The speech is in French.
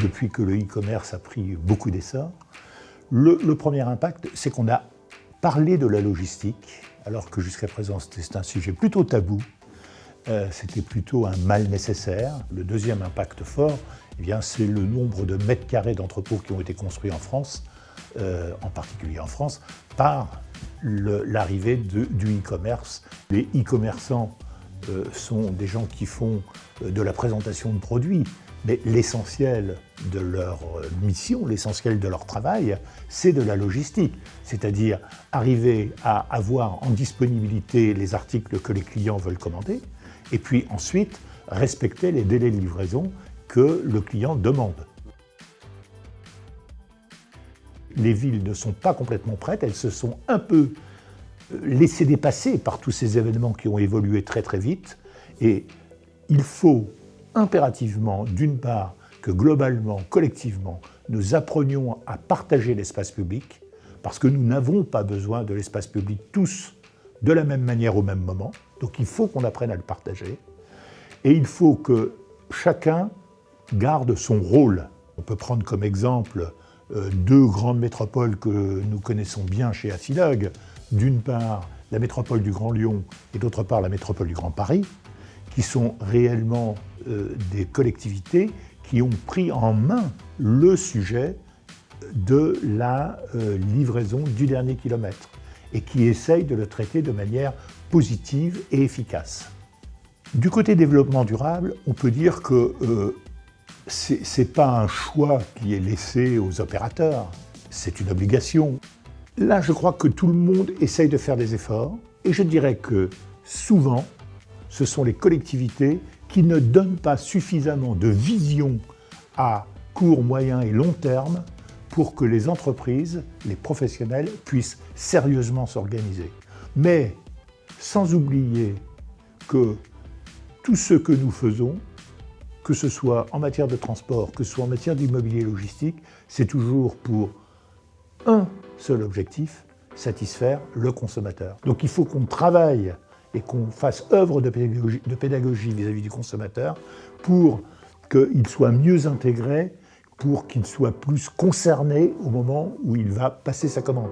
depuis que le e-commerce a pris beaucoup d'essor. Le premier impact, c'est qu'on a parlé de la logistique, alors que jusqu'à présent c'était un sujet plutôt tabou, c'était plutôt un mal nécessaire. Le deuxième impact fort, eh bien, c'est le nombre de mètres carrés d'entrepôts qui ont été construits en France, en particulier en France, par l'arrivée du e-commerce. Les e-commerçants sont des gens qui font de la présentation de produits, mais l'essentiel de leur mission, l'essentiel de leur travail, c'est de la logistique, c'est-à-dire arriver à avoir en disponibilité les articles que les clients veulent commander, et puis ensuite respecter les délais de livraison que le client demande. Les villes ne sont pas complètement prêtes, elles se sont un peu laissées dépasser par tous ces événements qui ont évolué très très vite, et il faut impérativement, d'une part, que globalement, collectivement, nous apprenions à partager l'espace public, parce que nous n'avons pas besoin de l'espace public tous de la même manière au même moment, donc il faut qu'on apprenne à le partager, et il faut que chacun garde son rôle. On peut prendre comme exemple deux grandes métropoles que nous connaissons bien chez Acilogue, d'une part la métropole du Grand Lyon et d'autre part la métropole du Grand Paris, qui sont réellement des collectivités qui ont pris en main le sujet de la livraison du dernier kilomètre et qui essayent de le traiter de manière positive et efficace. Du côté développement durable, on peut dire que ce n'est pas un choix qui est laissé aux opérateurs, c'est une obligation. Là, je crois que tout le monde essaye de faire des efforts, et je dirais que souvent, ce sont les collectivités qui ne donnent pas suffisamment de vision à court, moyen et long terme pour que les entreprises, les professionnels puissent sérieusement s'organiser. Mais sans oublier que tout ce que nous faisons, que ce soit en matière de transport, que ce soit en matière d'immobilier logistique, c'est toujours pour un seul objectif, satisfaire le consommateur. Donc il faut qu'on travaille et qu'on fasse œuvre de pédagogie vis-à-vis du consommateur pour qu'il soit mieux intégré, pour qu'il soit plus concerné au moment où il va passer sa commande.